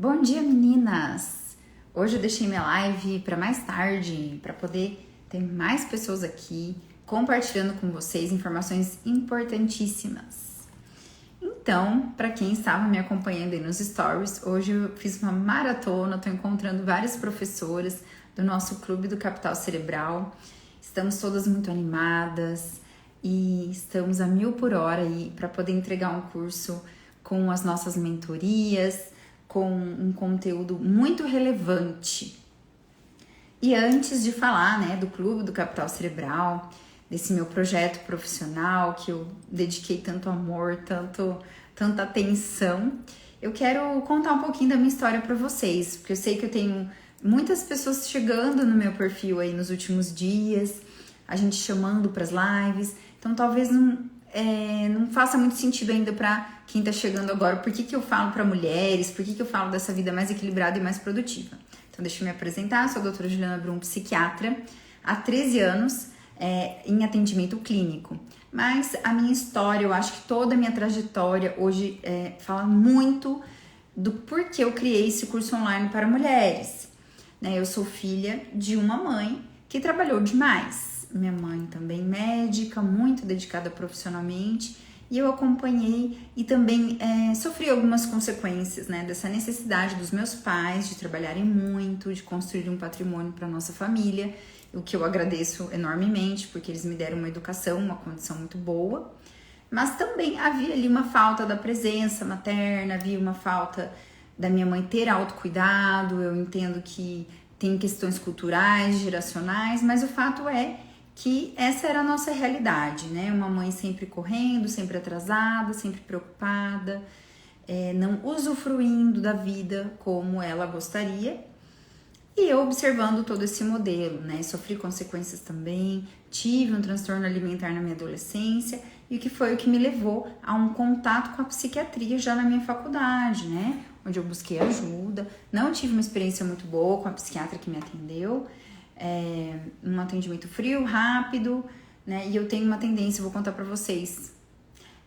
Bom dia, meninas! Hoje eu deixei minha live para mais tarde, para poder ter mais pessoas aqui compartilhando com vocês informações importantíssimas. Então, para quem estava me acompanhando aí nos stories, hoje eu fiz uma maratona, estou encontrando várias professoras do nosso Clube do Capital Cerebral. Estamos todas muito animadas e estamos a 1000 por hora aí para poder entregar um curso com as nossas mentorias, com um conteúdo muito relevante. E antes de falar, do Clube do Capital Cerebral, desse meu projeto profissional que eu dediquei tanto amor, tanta atenção, eu quero contar um pouquinho da minha história para vocês, porque eu sei que eu tenho muitas pessoas chegando no meu perfil aí nos últimos dias, a gente chamando para as lives, então talvez não faça muito sentido ainda para quem tá chegando agora. Por que eu falo para mulheres? Por que eu falo dessa vida mais equilibrada e mais produtiva? Então deixa eu me apresentar, sou a doutora Juliana Brum, psiquiatra, há 13 anos em atendimento clínico. Mas a minha história, eu acho que toda a minha trajetória hoje fala muito do porquê eu criei esse curso online para mulheres. Eu sou filha de uma mãe que trabalhou demais. Minha mãe também médica, muito dedicada profissionalmente, e eu acompanhei e também sofri algumas consequências dessa necessidade dos meus pais de trabalharem muito, de construir um patrimônio para nossa família, o que eu agradeço enormemente, porque eles me deram uma educação, uma condição muito boa, mas também havia ali uma falta da presença materna, havia uma falta da minha mãe ter autocuidado. Eu entendo que tem questões culturais, geracionais, mas o fato é que essa era a nossa realidade, Uma mãe sempre correndo, sempre atrasada, sempre preocupada, não usufruindo da vida como ela gostaria. E eu observando todo esse modelo, Sofri consequências também, tive um transtorno alimentar na minha adolescência, e que foi o que me levou a um contato com a psiquiatria já na minha faculdade, Onde eu busquei ajuda. Não tive uma experiência muito boa com a psiquiatra que me atendeu, um atendimento frio, rápido, E eu tenho uma tendência, vou contar pra vocês,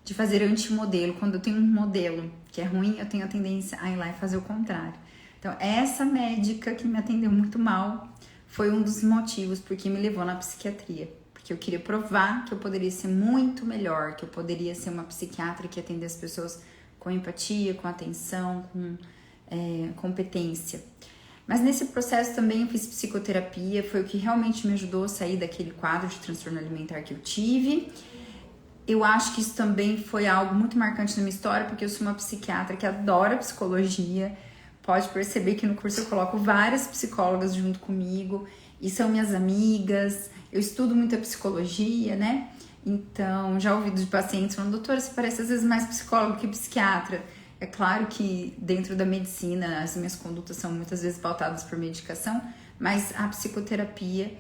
de fazer antimodelo. Quando eu tenho um modelo que é ruim, eu tenho a tendência a ir lá e fazer o contrário. Então, essa médica que me atendeu muito mal foi um dos motivos porque me levou na psiquiatria. Porque eu queria provar que eu poderia ser muito melhor, que eu poderia ser uma psiquiatra que atende as pessoas com empatia, com atenção, com competência. Mas nesse processo também eu fiz psicoterapia, foi o que realmente me ajudou a sair daquele quadro de transtorno alimentar que eu tive. Eu acho que isso também foi algo muito marcante na minha história, porque eu sou uma psiquiatra que adora psicologia. Pode perceber que no curso eu coloco várias psicólogas junto comigo e são minhas amigas. Eu estudo muita psicologia, Então, já ouvi de pacientes falando: doutora, você parece às vezes mais psicóloga que psiquiatra. É claro que dentro da medicina as minhas condutas são muitas vezes pautadas por medicação, mas a psicoterapia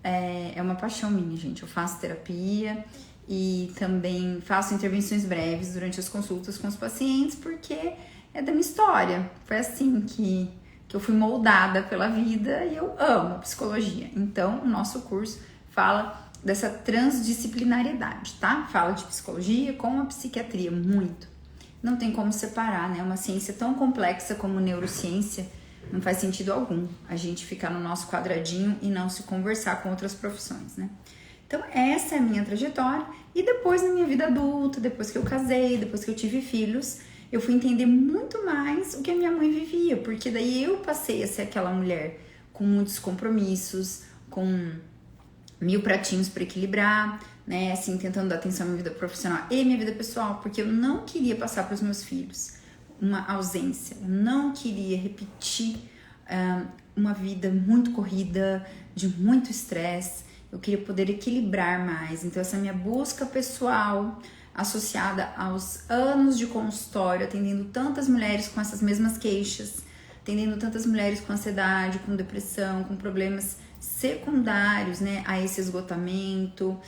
é uma paixão minha, gente. Eu faço terapia e também faço intervenções breves durante as consultas com os pacientes, porque é da minha história. Foi assim que eu fui moldada pela vida e eu amo psicologia. Então, o nosso curso fala dessa transdisciplinariedade, tá? Fala de psicologia com a psiquiatria, muito. Não tem como separar, Uma ciência tão complexa como neurociência não faz sentido algum a gente ficar no nosso quadradinho e não se conversar com outras profissões, Então, essa é a minha trajetória. E depois, na minha vida adulta, depois que eu casei, depois que eu tive filhos, eu fui entender muito mais o que a minha mãe vivia, porque daí eu passei a ser aquela mulher com muitos compromissos, com 1000 pratinhos para equilibrar, assim, tentando dar atenção à minha vida profissional e minha vida pessoal, porque eu não queria passar para os meus filhos uma ausência, eu não queria repetir uma vida muito corrida, de muito estresse. Eu queria poder equilibrar mais. Então, essa minha busca pessoal, associada aos anos de consultório, atendendo tantas mulheres com essas mesmas queixas, atendendo tantas mulheres com ansiedade, com depressão, com problemas secundários, a esse esgotamento.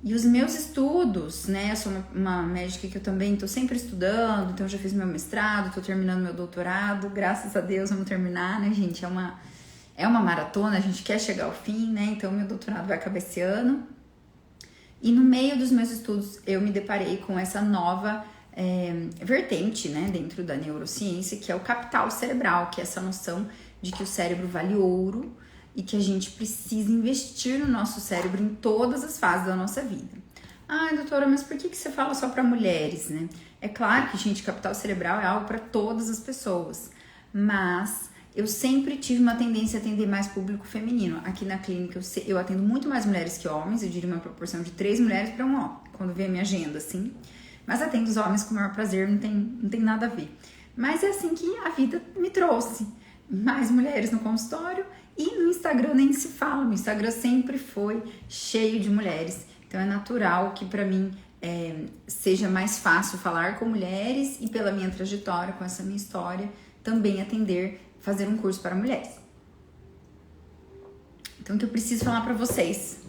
E os meus estudos, Eu sou uma médica que eu também estou sempre estudando, então eu já fiz meu mestrado, estou terminando meu doutorado, graças a Deus vamos terminar, gente? É uma maratona, a gente quer chegar ao fim, Então meu doutorado vai acabar esse ano. E no meio dos meus estudos eu me deparei com essa nova vertente, né, dentro da neurociência, que é o capital cerebral, que é essa noção de que o cérebro vale ouro e que a gente precisa investir no nosso cérebro em todas as fases da nossa vida. Ah, doutora, mas por que você fala só para mulheres, né? É claro que, gente, capital cerebral é algo para todas as pessoas, mas eu sempre tive uma tendência a atender mais público feminino. Aqui na clínica eu atendo muito mais mulheres que homens, eu diria uma proporção de 3 mulheres para um homem, quando vê a minha agenda, assim. Mas atendo os homens com o maior prazer, não tem nada a ver. Mas é assim que a vida me trouxe. Mais mulheres no consultório e no Instagram nem se fala. No Instagram sempre foi cheio de mulheres. Então é natural que para mim seja mais fácil falar com mulheres e pela minha trajetória, com essa minha história, também fazer um curso para mulheres. Então o que eu preciso falar para vocês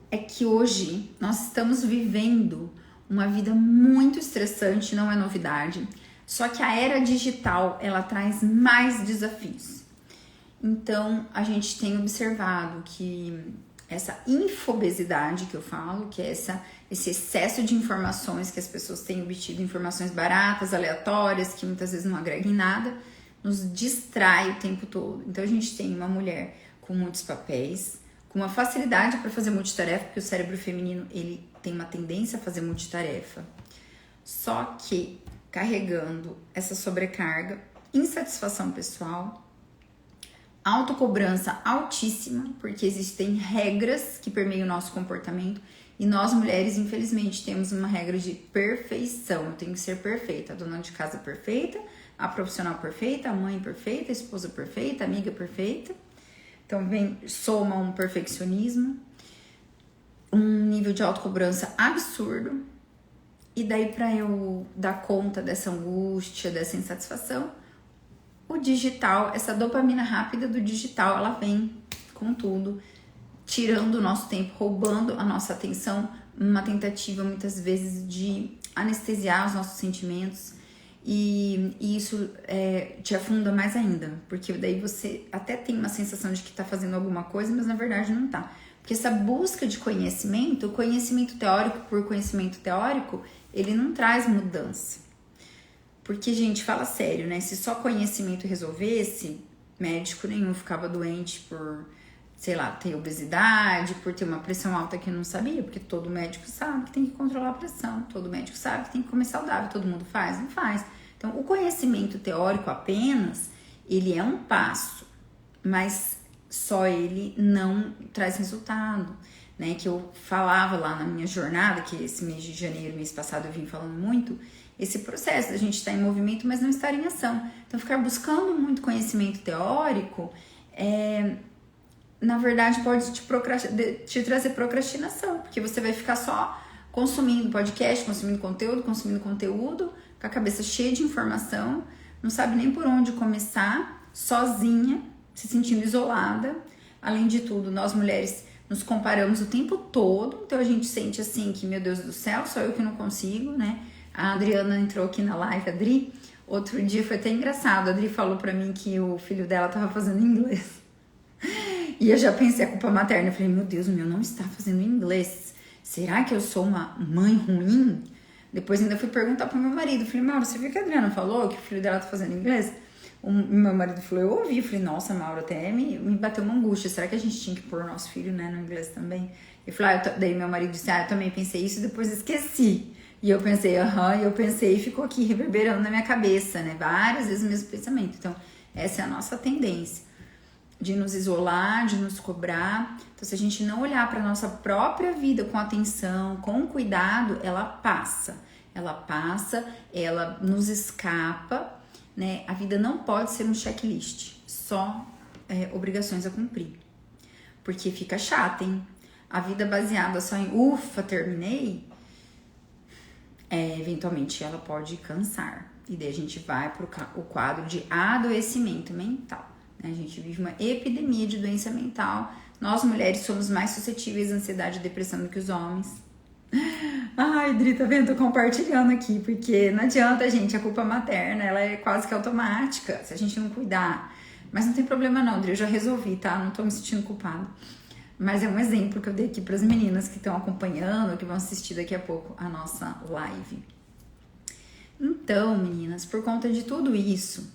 é que hoje nós estamos vivendo uma vida muito estressante, não é novidade. Só que a era digital, ela traz mais desafios. Então, a gente tem observado que essa infobesidade que eu falo, que é esse excesso de informações que as pessoas têm obtido, informações baratas, aleatórias, que muitas vezes não agregam em nada, nos distrai o tempo todo. Então, a gente tem uma mulher com muitos papéis, com uma facilidade para fazer multitarefa, porque o cérebro feminino, ele tem uma tendência a fazer multitarefa. Só que carregando essa sobrecarga, insatisfação pessoal, autocobrança altíssima, porque existem regras que permeiam o nosso comportamento e nós mulheres, infelizmente, temos uma regra de perfeição. Eu tenho que ser perfeita, a dona de casa perfeita, a profissional perfeita, a mãe perfeita, a esposa perfeita, a amiga perfeita. Então soma um perfeccionismo, um nível de autocobrança absurdo. E daí, para eu dar conta dessa angústia, dessa insatisfação, o digital, essa dopamina rápida do digital, ela vem com tudo, tirando o nosso tempo, roubando a nossa atenção, uma tentativa muitas vezes de anestesiar os nossos sentimentos, e isso te afunda mais ainda, porque daí você até tem uma sensação de que está fazendo alguma coisa, mas na verdade não está. Porque essa busca de conhecimento, o conhecimento teórico por conhecimento teórico, ele não traz mudança. Porque, gente, fala sério, né? Se só conhecimento resolvesse, médico nenhum ficava doente por, sei lá, ter obesidade, por ter uma pressão alta que não sabia, porque todo médico sabe que tem que controlar a pressão, todo médico sabe que tem que comer saudável, todo mundo faz? Não faz. Então, o conhecimento teórico apenas, ele é um passo, mas só ele não traz resultado, né? Que eu falava lá na minha jornada, que esse mês de janeiro, mês passado, eu vim falando muito, esse processo da gente estar em movimento, mas não estar em ação. Então, ficar buscando muito conhecimento teórico, na verdade, pode te trazer procrastinação, porque você vai ficar só consumindo podcast, consumindo conteúdo, com a cabeça cheia de informação, não sabe nem por onde começar, sozinha, se sentindo isolada. Além de tudo, nós mulheres nos comparamos o tempo todo, então a gente sente assim que, meu Deus do céu, só eu que não consigo, né? A Adriana entrou aqui na live, a Adri, outro dia foi até engraçado, a Adri falou pra mim que o filho dela tava fazendo inglês, e eu já pensei a culpa materna, eu falei, meu Deus, o meu não está fazendo inglês, será que eu sou uma mãe ruim? Depois ainda fui perguntar pro meu marido, falei, Mauro, você viu que a Adriana falou que o filho dela tá fazendo inglês? O meu marido falou, eu ouvi, eu falei, nossa, Mauro, até me bateu uma angústia, será que a gente tinha que pôr o nosso filho, né, no inglês também? Eu falei, daí meu marido disse, eu também pensei isso, depois esqueci. E eu pensei, e ficou aqui reverberando na minha cabeça, né, várias vezes o mesmo pensamento. Então, essa é a nossa tendência, de nos isolar, de nos cobrar. Então, se a gente não olhar para nossa própria vida com atenção, com cuidado, ela passa, ela nos escapa, né? A vida não pode ser um checklist, só obrigações a cumprir, porque fica chata, hein? A vida baseada só em ufa, terminei, eventualmente ela pode cansar, e daí a gente vai para o quadro de adoecimento mental, né? A gente vive uma epidemia de doença mental, nós mulheres somos mais suscetíveis à ansiedade e depressão do que os homens. Ai, Dri, tá vendo? Tô compartilhando aqui, porque não adianta, gente, a culpa materna, ela é quase que automática, se a gente não cuidar. Mas não tem problema não, Dri, eu já resolvi, tá? Não tô me sentindo culpada. Mas é um exemplo que eu dei aqui pras meninas que estão acompanhando, que vão assistir daqui a pouco a nossa live. Então, meninas, por conta de tudo isso,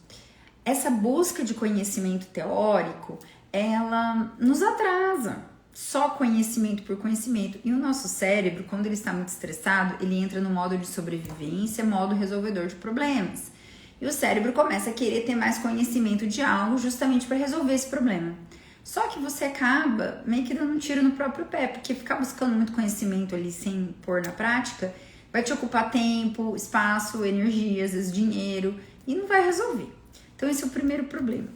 essa busca de conhecimento teórico, ela nos atrasa. Só conhecimento por conhecimento. E o nosso cérebro, quando ele está muito estressado, ele entra no modo de sobrevivência, modo resolvedor de problemas. E o cérebro começa a querer ter mais conhecimento de algo justamente para resolver esse problema. Só que você acaba meio que dando um tiro no próprio pé, porque ficar buscando muito conhecimento ali sem pôr na prática vai te ocupar tempo, espaço, energia, às vezes dinheiro, e não vai resolver. Então esse é o primeiro problema.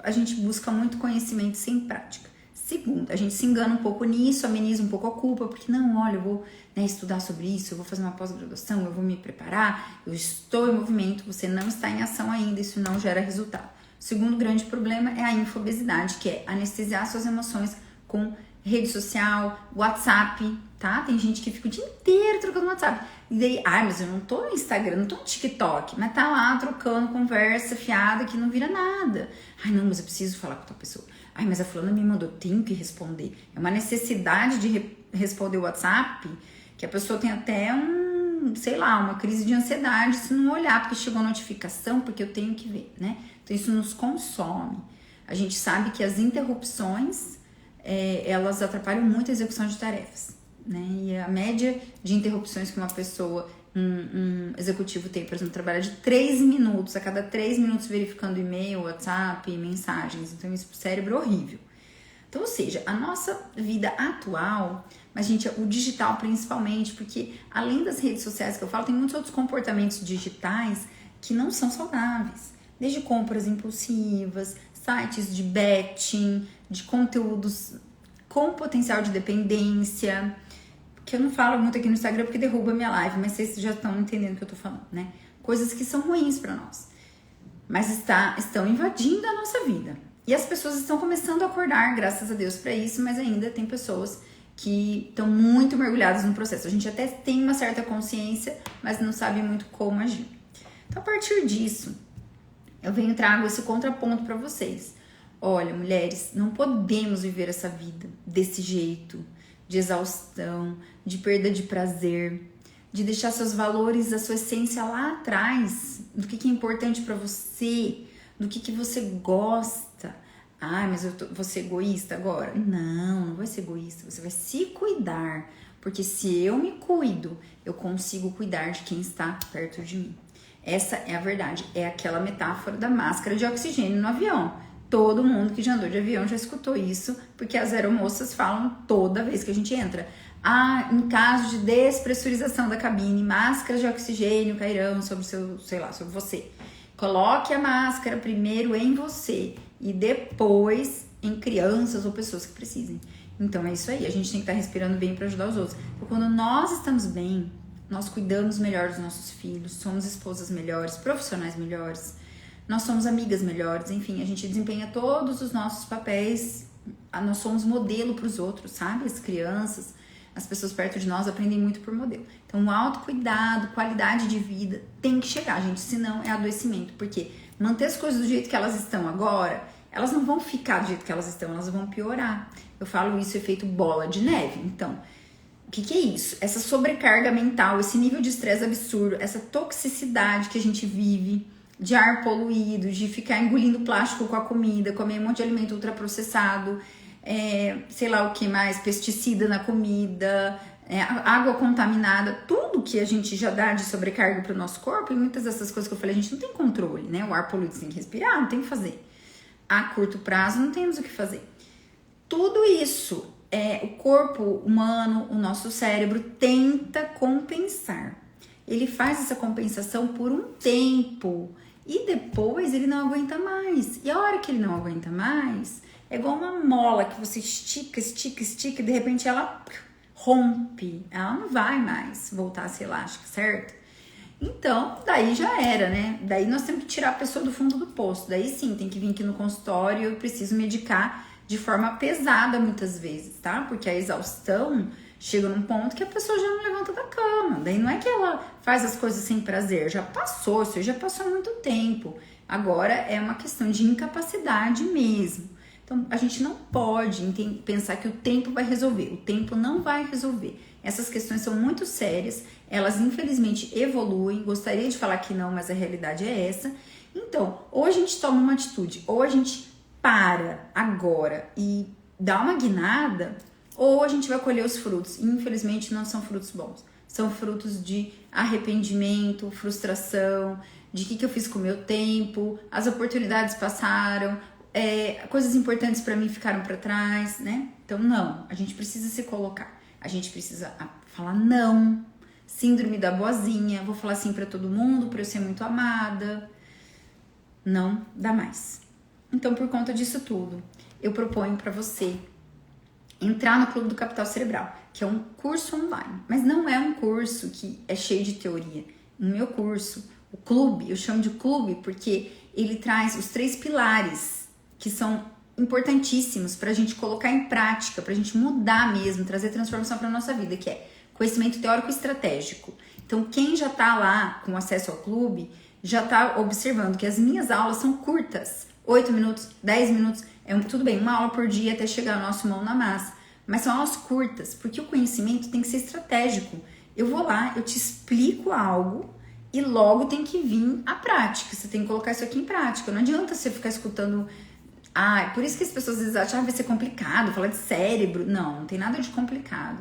A gente busca muito conhecimento sem prática. Segundo, a gente se engana um pouco nisso, ameniza um pouco a culpa, porque não, olha, eu vou estudar sobre isso, eu vou fazer uma pós-graduação, eu vou me preparar, eu estou em movimento, você não está em ação ainda, isso não gera resultado. O segundo grande problema é a infobesidade, que é anestesiar suas emoções com rede social, WhatsApp, tá? Tem gente que fica o dia inteiro trocando WhatsApp. E daí, mas eu não tô no Instagram, não tô no TikTok, mas tá lá trocando conversa fiada que não vira nada. Não, mas eu preciso falar com tal pessoa. Mas a fulana me mandou, tenho que responder. É uma necessidade de responder o WhatsApp que a pessoa tem até uma crise de ansiedade se não olhar, porque chegou a notificação, porque eu tenho que ver, né? Então isso nos consome. A gente sabe que as interrupções, elas atrapalham muito a execução de tarefas, né? E a média de interrupções que uma pessoa, um executivo tem, por exemplo, trabalha de 3 minutos, a cada 3 minutos verificando e-mail, WhatsApp, mensagens. Então isso pro cérebro é horrível. Então, ou seja, a nossa vida atual, mas gente, o digital principalmente, porque além das redes sociais que eu falo, tem muitos outros comportamentos digitais que não são saudáveis. Desde compras impulsivas, sites de betting, de conteúdos com potencial de dependência, que eu não falo muito aqui no Instagram porque derruba a minha live, mas vocês já estão entendendo o que eu tô falando, né? Coisas que são ruins para nós, mas estão invadindo a nossa vida. E as pessoas estão começando a acordar, graças a Deus, para isso, mas ainda tem pessoas que estão muito mergulhadas no processo. A gente até tem uma certa consciência, mas não sabe muito como agir. Então, a partir disso, eu trago esse contraponto para vocês. Olha, mulheres, não podemos viver essa vida desse jeito, de exaustão, de perda de prazer, de deixar seus valores, a sua essência lá atrás, do que é importante para você, do que você gosta. Mas vou ser egoísta agora? Não vai ser egoísta, você vai se cuidar, porque se eu me cuido, eu consigo cuidar de quem está perto de mim. Essa é a verdade, é aquela metáfora da máscara de oxigênio no avião. Todo mundo que já andou de avião já escutou isso, porque as aeromoças falam toda vez que a gente entra. Em caso de despressurização da cabine, máscaras de oxigênio cairão sobre sobre você. Coloque a máscara primeiro em você e depois em crianças ou pessoas que precisem. Então é isso aí, a gente tem que estar respirando bem para ajudar os outros. Então, quando nós estamos bem, nós cuidamos melhor dos nossos filhos, somos esposas melhores, profissionais melhores, nós somos amigas melhores, enfim, a gente desempenha todos os nossos papéis, nós somos modelo para os outros, sabe? As crianças, as pessoas perto de nós aprendem muito por modelo. Então, o autocuidado, qualidade de vida tem que chegar, gente, senão é adoecimento, porque manter as coisas do jeito que elas estão agora, elas não vão ficar do jeito que elas estão, elas vão piorar. Eu falo isso, efeito bola de neve. Então, o que é isso? Essa sobrecarga mental, esse nível de estresse absurdo, essa toxicidade que a gente vive, de ar poluído, de ficar engolindo plástico com a comida, comer um monte de alimento ultraprocessado, sei lá o que mais, pesticida na comida, água contaminada, tudo que a gente já dá de sobrecarga para o nosso corpo, e muitas dessas coisas que eu falei, a gente não tem controle, né? O ar poluído você tem que respirar, não tem o que fazer. A curto prazo não temos o que fazer. Tudo isso, o corpo humano, o nosso cérebro tenta compensar. Ele faz essa compensação por um tempo e depois ele não aguenta mais. E a hora que ele não aguenta mais, é igual uma mola que você estica e de repente ela rompe. Ela não vai mais voltar a ser elástica, certo? Então, daí já era, né? Daí nós temos que tirar a pessoa do fundo do poço. Daí sim, tem que vir aqui no consultório, eu preciso medicar de forma pesada muitas vezes, tá? Porque a exaustão chega num ponto que a pessoa já não levanta da cama. Daí não é que ela faz as coisas sem prazer, já passou, isso já passou há muito tempo. Agora é uma questão de incapacidade mesmo. Então, Então, a gente não pode pensar que o tempo vai resolver. O tempo não vai resolver. Essas questões são muito sérias, elas infelizmente evoluem. Gostaria de falar que não, mas a realidade é essa. Então, ou a gente toma uma atitude, ou a gente para agora e dá uma guinada, ou a gente vai colher os frutos. E, infelizmente, não são frutos bons. São frutos de arrependimento, frustração, de o que eu fiz com o meu tempo, as oportunidades passaram, coisas importantes para mim ficaram para trás, né? Então, não, a gente precisa se colocar. A gente precisa falar não, síndrome da boazinha, vou falar sim para todo mundo, para eu ser muito amada. Não dá mais. Então, por conta disso tudo, eu proponho para você entrar no Clube do Capital Cerebral, que é um curso online, mas não é um curso que é cheio de teoria. No meu curso, o clube, eu chamo de clube porque ele traz os 3 pilares que são importantíssimos para a gente colocar em prática, para a gente mudar mesmo, trazer transformação para a nossa vida, que é conhecimento teórico e estratégico. Então, quem já está lá com acesso ao clube, já está observando que as minhas aulas são curtas, 8 minutos, 10 minutos, tudo bem, uma aula por dia até chegar ao nosso mão na massa, mas são aulas curtas, porque o conhecimento tem que ser estratégico. Eu vou lá, eu te explico algo e logo tem que vir a prática, você tem que colocar isso aqui em prática, não adianta você ficar escutando. Por isso que as pessoas às vezes acham que vai ser complicado falar de cérebro. Não tem nada de complicado.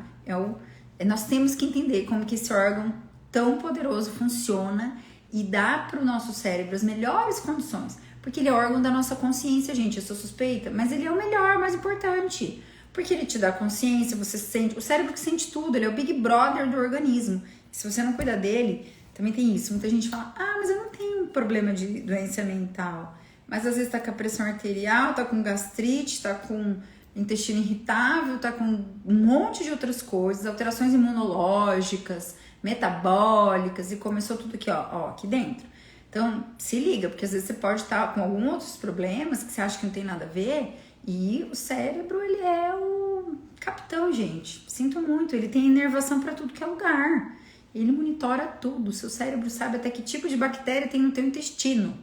Nós temos que entender como que esse órgão tão poderoso funciona e dá para o nosso cérebro as melhores condições. Porque ele é órgão da nossa consciência, gente. Eu sou suspeita, mas ele é o melhor, mais importante. Porque ele te dá consciência, você sente. O cérebro que sente tudo, ele é o Big Brother do organismo. E se você não cuidar dele, também tem isso. Muita gente fala, mas eu não tenho problema de doença mental. Mas às vezes tá com a pressão arterial, tá com gastrite, tá com intestino irritável, tá com um monte de outras coisas, alterações imunológicas, metabólicas, e começou tudo aqui, aqui dentro. Então, se liga, porque às vezes você pode estar com alguns outros problemas que você acha que não tem nada a ver, e o cérebro, ele é o capitão, gente. Sinto muito, ele tem inervação para tudo que é lugar. Ele monitora tudo, o seu cérebro sabe até que tipo de bactéria tem no teu intestino.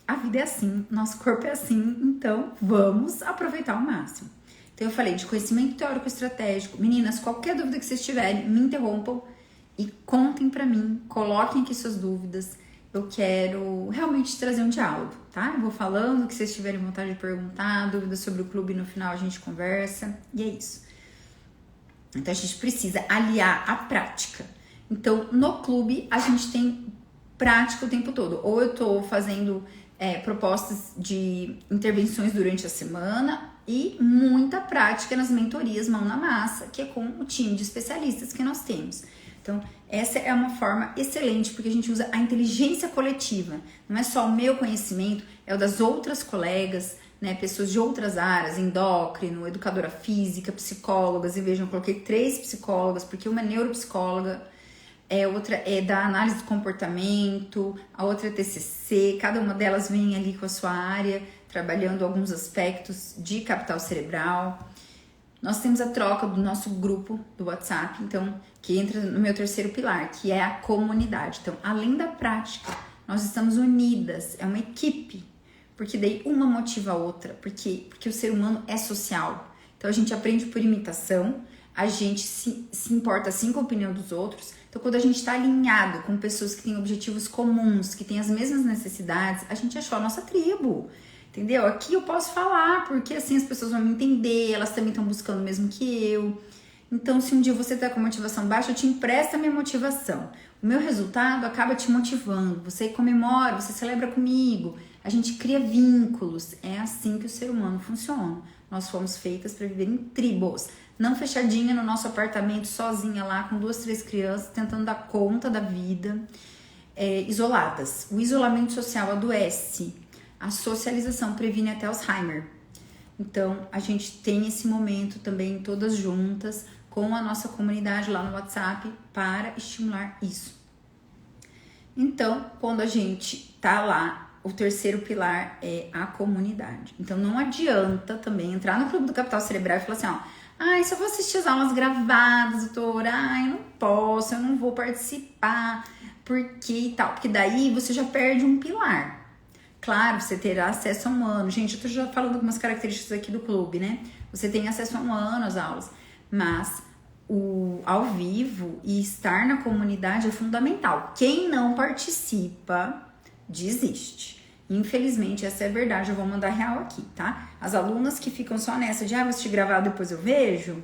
A vida é assim, nosso corpo é assim, então vamos aproveitar ao máximo. Então eu falei de conhecimento teórico estratégico. Meninas, qualquer dúvida que vocês tiverem, me interrompam e contem pra mim, coloquem aqui suas dúvidas. Eu quero realmente trazer um diálogo, tá? Eu vou falando o que vocês tiverem vontade de perguntar, dúvidas sobre o clube, no final a gente conversa, e é isso. Então a gente precisa aliar a prática. Então no clube a gente tem prática o tempo todo. Ou eu tô fazendo propostas de intervenções durante a semana e muita prática nas mentorias mão na massa, que é com o time de especialistas que nós temos. Então, essa é uma forma excelente, porque a gente usa a inteligência coletiva. Não é só o meu conhecimento, é o das outras colegas, né, pessoas de outras áreas, endócrino, educadora física, psicólogas. E vejam, eu coloquei 3 psicólogas, porque uma é neuropsicóloga, outra é da análise do comportamento, a outra é TCC, cada uma delas vem ali com a sua área, trabalhando alguns aspectos de capital cerebral. Nós temos a troca do nosso grupo do WhatsApp, então, que entra no meu 3º pilar, que é a comunidade. Então, além da prática, nós estamos unidas, é uma equipe, porque daí uma motiva a outra, porque o ser humano é social. Então, a gente aprende por imitação, a gente se importa assim com a opinião dos outros. Então, quando a gente está alinhado com pessoas que têm objetivos comuns, que têm as mesmas necessidades, a gente achou a nossa tribo, entendeu? Aqui eu posso falar, porque assim as pessoas vão me entender, elas também estão buscando o mesmo que eu. Então, se um dia você está com motivação baixa, eu te empresto a minha motivação. O meu resultado acaba te motivando, você comemora, você celebra comigo, a gente cria vínculos. É assim que o ser humano funciona. Nós fomos feitas para viver em tribos. Não fechadinha no nosso apartamento, sozinha lá, com 2, 3 crianças, tentando dar conta da vida, isoladas. O isolamento social adoece. A socialização previne até Alzheimer. Então, a gente tem esse momento também, todas juntas, com a nossa comunidade lá no WhatsApp, para estimular isso. Então, quando a gente tá lá, o 3º pilar é a comunidade. Então, não adianta também entrar no Clube do Capital Cerebral e falar assim, se eu vou assistir as aulas gravadas, doutora, eu não posso, eu não vou participar, porque e tal. Porque daí você já perde um pilar. Claro, você terá acesso a um ano. Gente, eu tô já falando algumas características aqui do clube, né? Você tem acesso a um ano às aulas, mas o ao vivo e estar na comunidade é fundamental. Quem não participa, desiste. Infelizmente, essa é a verdade, eu vou mandar real aqui, tá? As alunas que ficam só nessa de, vou assistir gravado, depois eu vejo,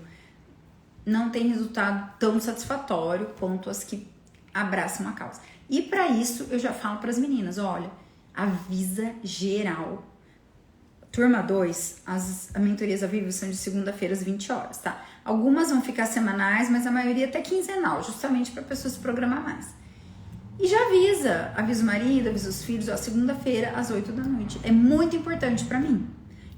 não tem resultado tão satisfatório quanto as que abraçam a causa. E para isso, eu já falo para as meninas, olha, avisa geral. Turma 2, as mentorias ao vivo são de segunda-feira às 20 horas, tá? Algumas vão ficar semanais, mas a maioria até quinzenal, justamente para a pessoa se programar mais. E já avisa o marido, avisa os filhos, ó, segunda-feira às 8 da noite. É muito importante para mim.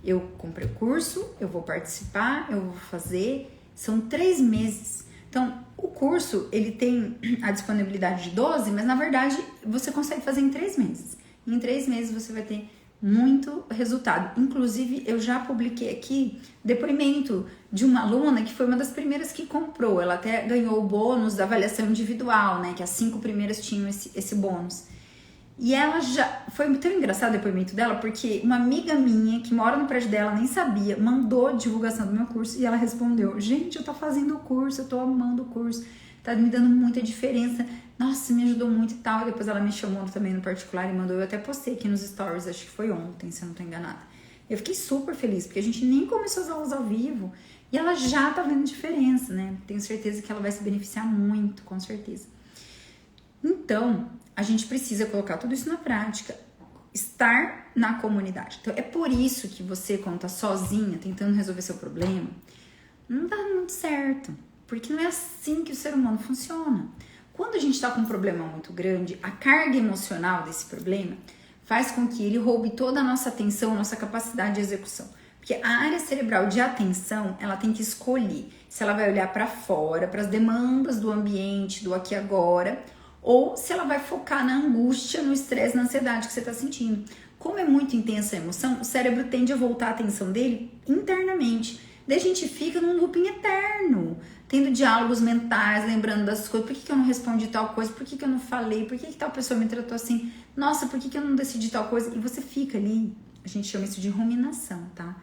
Eu comprei o curso, eu vou participar, eu vou fazer, são 3 meses. Então, o curso, ele tem a disponibilidade de 12, mas na verdade você consegue fazer em 3 meses. Em 3 meses você vai ter muito resultado. Inclusive, eu já publiquei aqui depoimento de uma aluna que foi uma das primeiras que comprou. Ela até ganhou o bônus da avaliação individual, né? Que as 5 primeiras tinham esse bônus. E ela já... Foi tão engraçado o depoimento dela, porque uma amiga minha, que mora no prédio dela, nem sabia, mandou divulgação do meu curso e ela respondeu, gente, eu tô fazendo o curso, eu tô amando o curso, tá me dando muita diferença, nossa, me ajudou muito e tal. E depois ela me chamou também no particular e mandou, eu até postei aqui nos stories, acho que foi ontem, se eu não tô enganada. Eu fiquei super feliz, porque a gente nem começou as aulas ao vivo e ela já tá vendo diferença, né? Tenho certeza que ela vai se beneficiar muito, com certeza. Então, a gente precisa colocar tudo isso na prática, estar na comunidade. Então, é por isso que você, quando tá sozinha, tentando resolver seu problema, não dá muito certo, porque não é assim que o ser humano funciona. Quando a gente tá com um problema muito grande, a carga emocional desse problema faz com que ele roube toda a nossa atenção, a nossa capacidade de execução. Porque a área cerebral de atenção, ela tem que escolher se ela vai olhar para fora, para as demandas do ambiente, do aqui e agora, ou se ela vai focar na angústia, no estresse, na ansiedade que você está sentindo. Como é muito intensa a emoção, o cérebro tende a voltar a atenção dele internamente. Daí a gente fica num looping eterno, tendo diálogos mentais, lembrando das coisas. Por que eu não respondi tal coisa? Por que eu não falei? Por que tal pessoa me tratou assim? Nossa, por que eu não decidi tal coisa? E você fica ali, a gente chama isso de ruminação, tá?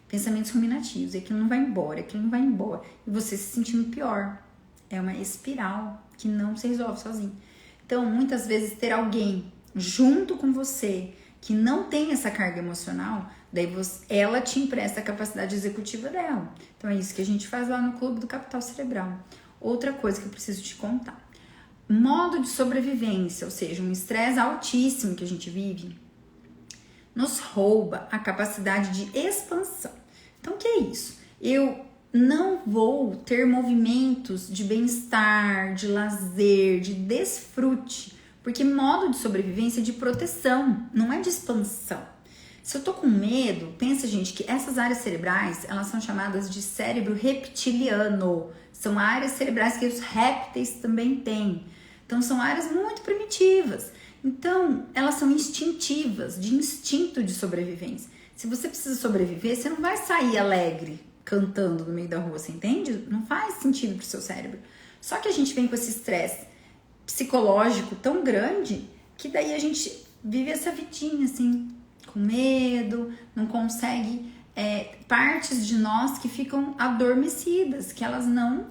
Pensamentos ruminativos, e aquilo não vai embora, aquilo não vai embora. E você se sentindo pior. É uma espiral que não se resolve sozinho. Então, muitas vezes, ter alguém junto com você que não tem essa carga emocional, daí ela te empresta a capacidade executiva dela. Então, é isso que a gente faz lá no Clube do Capital Cerebral. Outra coisa que eu preciso te contar. Modo de sobrevivência, ou seja, um estresse altíssimo que a gente vive, nos rouba a capacidade de expansão. Então, o que é isso? Eu não vou ter movimentos de bem-estar, de lazer, de desfrute, porque modo de sobrevivência é de proteção, não é de expansão. Se eu tô com medo, pensa, gente, que essas áreas cerebrais, elas são chamadas de cérebro reptiliano. São áreas cerebrais que os répteis também têm. Então, são áreas muito primitivas. Então, elas são instintivas, de instinto de sobrevivência. Se você precisa sobreviver, você não vai sair alegre, cantando no meio da rua, você entende? Não faz sentido pro seu cérebro. Só que a gente vem com esse estresse psicológico tão grande que daí a gente vive essa vidinha, assim, com medo, não consegue... partes de nós que ficam adormecidas, que elas não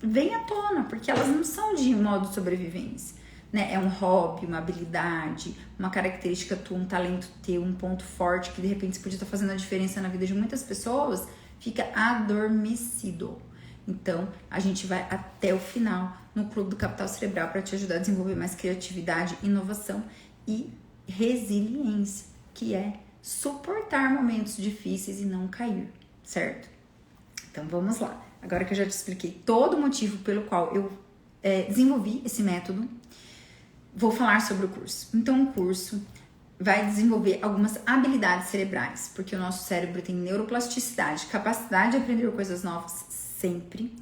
vêm à tona, porque elas não são de modo de sobrevivência. Né? É um hobby, uma habilidade, uma característica tua, um talento teu, um ponto forte que de repente você podia estar fazendo a diferença na vida de muitas pessoas, fica adormecido. Então, a gente vai até o final no Clube do Capital Cerebral para te ajudar a desenvolver mais criatividade, inovação e resiliência, que é suportar momentos difíceis e não cair, certo? Então, vamos lá. Agora que eu já te expliquei todo o motivo pelo qual eu desenvolvi esse método, vou falar sobre o curso. Então, o curso vai desenvolver algumas habilidades cerebrais, porque o nosso cérebro tem neuroplasticidade, capacidade de aprender coisas novas sempre.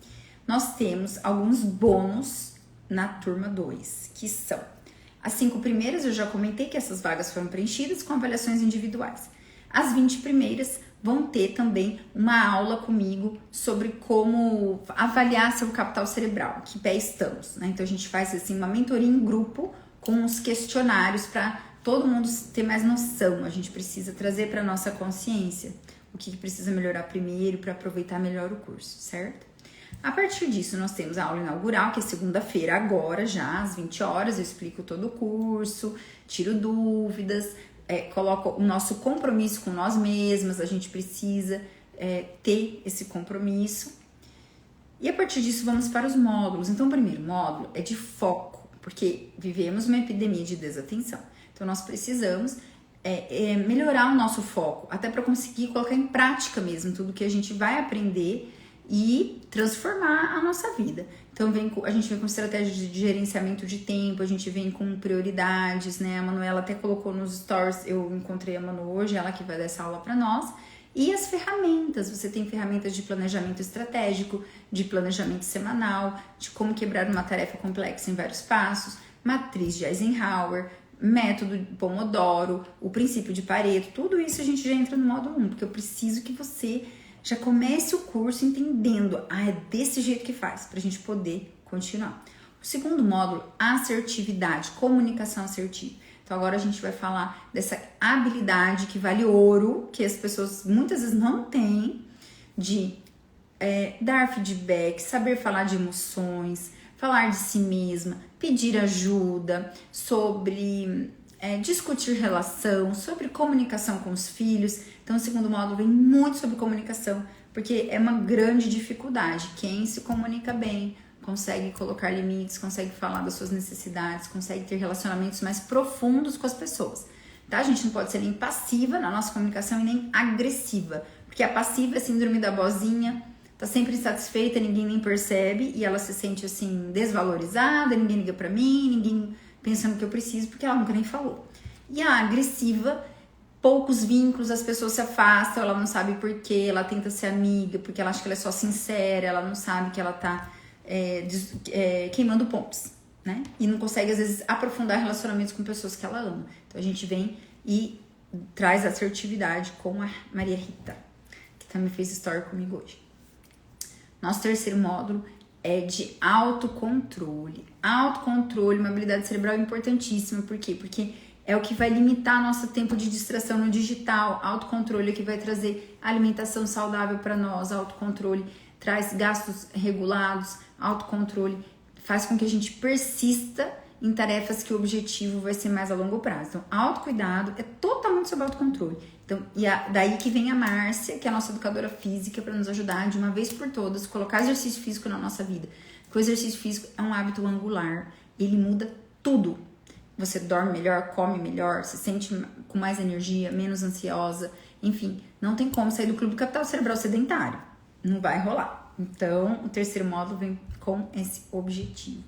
Nós temos alguns bônus na turma 2, que são as 5 primeiras, eu já comentei que essas vagas foram preenchidas com avaliações individuais. As 20 primeiras vão ter também uma aula comigo sobre como avaliar seu capital cerebral, que pé estamos, né? Então a gente faz assim uma mentoria em grupo com os questionários para todo mundo ter mais noção. A gente precisa trazer para nossa consciência o que precisa melhorar primeiro para aproveitar melhor o curso, certo? A partir disso, nós temos a aula inaugural, que é segunda-feira, agora já, às 20 horas, eu explico todo o curso, tiro dúvidas, coloco o nosso compromisso com nós mesmas, a gente precisa ter esse compromisso. E a partir disso, vamos para os módulos. Então, o primeiro módulo é de foco, porque vivemos uma epidemia de desatenção. Então, nós precisamos melhorar o nosso foco, até para conseguir colocar em prática mesmo tudo que a gente vai aprender e transformar a nossa vida. Então a gente vem com estratégias de gerenciamento de tempo, a gente vem com prioridades, né? A Manuela até colocou nos stories, eu encontrei a Manu hoje, ela que vai dar essa aula para nós. E as ferramentas, você tem ferramentas de planejamento estratégico, de planejamento semanal, de como quebrar uma tarefa complexa em vários passos, matriz de Eisenhower, método Pomodoro, o princípio de Pareto, tudo isso a gente já entra no módulo 1, porque eu preciso que você já comece o curso entendendo, é desse jeito que faz, para a gente poder continuar. O segundo módulo, assertividade, comunicação assertiva. Então agora a gente vai falar dessa habilidade que vale ouro, que as pessoas muitas vezes não têm, de dar feedback, saber falar de emoções, falar de si mesma, pedir ajuda, sobre discutir relação, sobre comunicação com os filhos. Então o segundo módulo vem muito sobre comunicação, porque é uma grande dificuldade. Quem se comunica bem consegue colocar limites, consegue falar das suas necessidades, consegue ter relacionamentos mais profundos com as pessoas. Tá? A gente não pode ser nem passiva na nossa comunicação e nem agressiva, porque a passiva é a síndrome da bozinha, tá sempre insatisfeita, ninguém nem percebe e ela se sente assim desvalorizada, ninguém liga pra mim, ninguém pensa no que eu preciso, porque ela nunca nem falou. E a agressiva, poucos vínculos, as pessoas se afastam, ela não sabe por quê, ela tenta ser amiga, porque ela acha que ela é só sincera, ela não sabe que ela tá queimando pontos, né? E não consegue, às vezes, aprofundar relacionamentos com pessoas que ela ama. Então, a gente vem e traz assertividade com a Maria Rita, que também fez story comigo hoje. Nosso terceiro módulo é de autocontrole. Autocontrole, uma habilidade cerebral importantíssima. Por quê? Porque é o que vai limitar nosso tempo de distração no digital. Autocontrole é o que vai trazer alimentação saudável para nós. Autocontrole traz gastos regulados. Autocontrole faz com que a gente persista em tarefas que o objetivo vai ser mais a longo prazo. Então, autocuidado é totalmente sobre autocontrole. Então, daí que vem a Márcia, que é a nossa educadora física, para nos ajudar de uma vez por todas, colocar exercício físico na nossa vida. Porque o exercício físico é um hábito angular, ele muda tudo. Você dorme melhor, come melhor, se sente com mais energia, menos ansiosa, enfim, não tem como sair do clube do capital cerebral sedentário, não vai rolar. Então, o terceiro módulo vem com esse objetivo.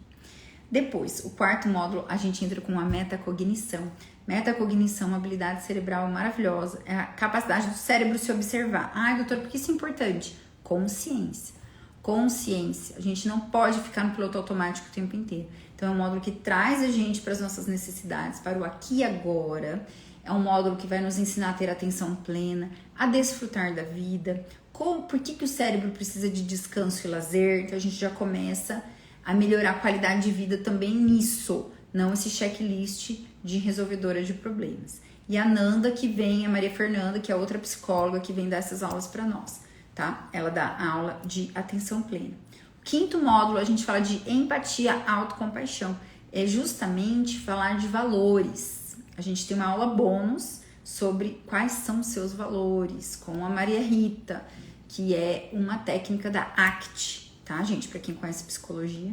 Depois, o quarto módulo, a gente entra com a metacognição. Metacognição, uma habilidade cerebral maravilhosa, é a capacidade do cérebro se observar. Doutor, por que isso é importante? Consciência. Consciência. A gente não pode ficar no piloto automático o tempo inteiro. Então, é um módulo que traz a gente para as nossas necessidades, para o aqui e agora. É um módulo que vai nos ensinar a ter atenção plena, a desfrutar da vida. Por que o cérebro precisa de descanso e lazer? Então, a gente já começa a melhorar a qualidade de vida também nisso, não esse checklist de resolvedora de problemas. E a Nanda, que vem, a Maria Fernanda, que é outra psicóloga, que vem dar essas aulas para nós, tá? Ela dá aula de atenção plena. O quinto módulo, a gente fala de empatia, autocompaixão. É justamente falar de valores. A gente tem uma aula bônus sobre quais são os seus valores, com a Maria Rita, que é uma técnica da ACT, tá, gente? Para quem conhece psicologia.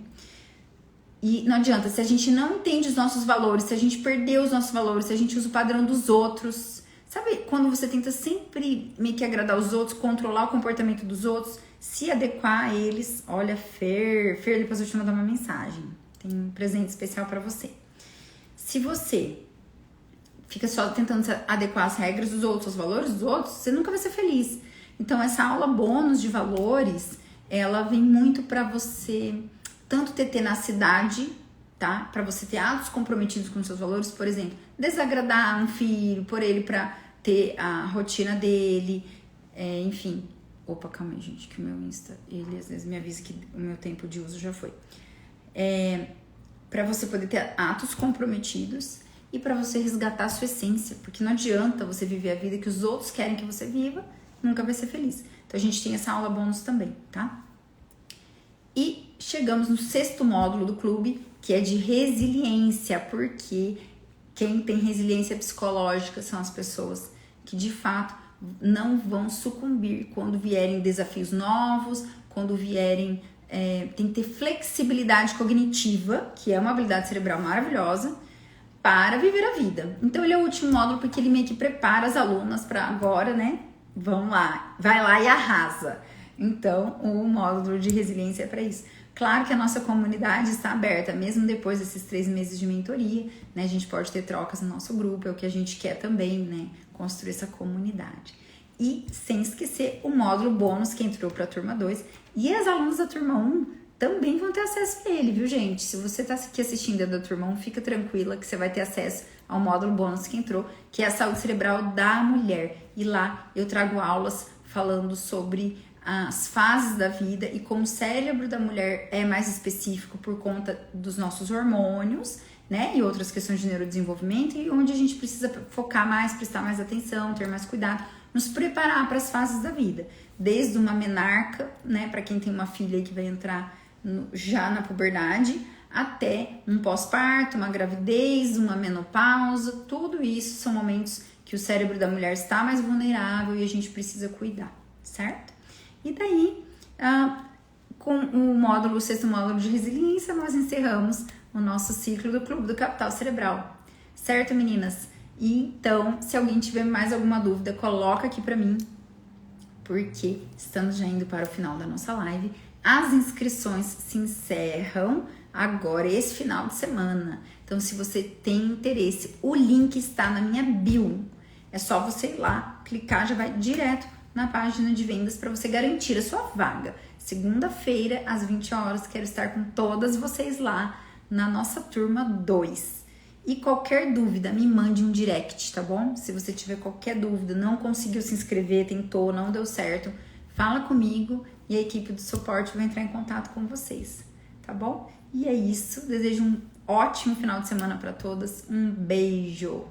E não adianta, se a gente não entende os nossos valores, se a gente perdeu os nossos valores, se a gente usa o padrão dos outros, sabe quando você tenta sempre meio que agradar os outros, controlar o comportamento dos outros, se adequar a eles? Olha, Fer, depois eu te mandar uma mensagem, tem um presente especial para você. Se você fica só tentando adequar as regras dos outros, os valores dos outros, você nunca vai ser feliz. Então, essa aula bônus de valores, ela vem muito para você tanto ter tenacidade, tá? Para você ter atos comprometidos com seus valores, por exemplo, desagradar um filho, por ele para ter a rotina dele, enfim. Opa, calma aí, gente, que o meu Insta, ele às vezes me avisa que o meu tempo de uso já foi. Para você poder ter atos comprometidos e para você resgatar a sua essência, porque não adianta você viver a vida que os outros querem que você viva, nunca vai ser feliz. Então a gente tem essa aula bônus também, tá? E chegamos no 6º módulo do clube, que é de resiliência, porque quem tem resiliência psicológica são as pessoas que de fato não vão sucumbir quando vierem desafios novos, quando vierem... tem que ter flexibilidade cognitiva, que é uma habilidade cerebral maravilhosa, para viver a vida. Então ele é o último módulo porque ele meio que prepara as alunas para agora, né? Vão lá, vai lá e arrasa. Então o módulo de resiliência é para isso. Claro que a nossa comunidade está aberta, mesmo depois desses 3 meses de mentoria, né? A gente pode ter trocas no nosso grupo, é o que a gente quer também, né? Construir essa comunidade. E sem esquecer o módulo bônus que entrou para a turma 2. E as alunas da turma 1 também vão ter acesso a ele, viu, gente? Se você está aqui assistindo a da turma 1, fica tranquila que você vai ter acesso ao módulo bônus que entrou, que é a saúde cerebral da mulher. E lá eu trago aulas falando sobre as fases da vida e como o cérebro da mulher é mais específico por conta dos nossos hormônios, né? E outras questões de neurodesenvolvimento, e onde a gente precisa focar mais, prestar mais atenção, ter mais cuidado, nos preparar para as fases da vida. Desde uma menarca, né? Para quem tem uma filha que vai entrar já na puberdade, até um pós-parto, uma gravidez, uma menopausa, tudo isso são momentos que o cérebro da mulher está mais vulnerável e a gente precisa cuidar, certo? E daí, com o 6º módulo de resiliência, nós encerramos o nosso ciclo do Clube do Capital Cerebral. Certo, meninas? E então, se alguém tiver mais alguma dúvida, coloca aqui pra mim, porque estamos já indo para o final da nossa live. As inscrições se encerram agora, esse final de semana. Então, se você tem interesse, o link está na minha bio. É só você ir lá, clicar, já vai direto na página de vendas para você garantir a sua vaga. Segunda-feira, às 20 horas, quero estar com todas vocês lá na nossa turma 2. E qualquer dúvida, me mande um direct, tá bom? Se você tiver qualquer dúvida, não conseguiu se inscrever, tentou, não deu certo, fala comigo e a equipe do suporte vai entrar em contato com vocês, tá bom? E é isso, desejo um ótimo final de semana para todas, um beijo!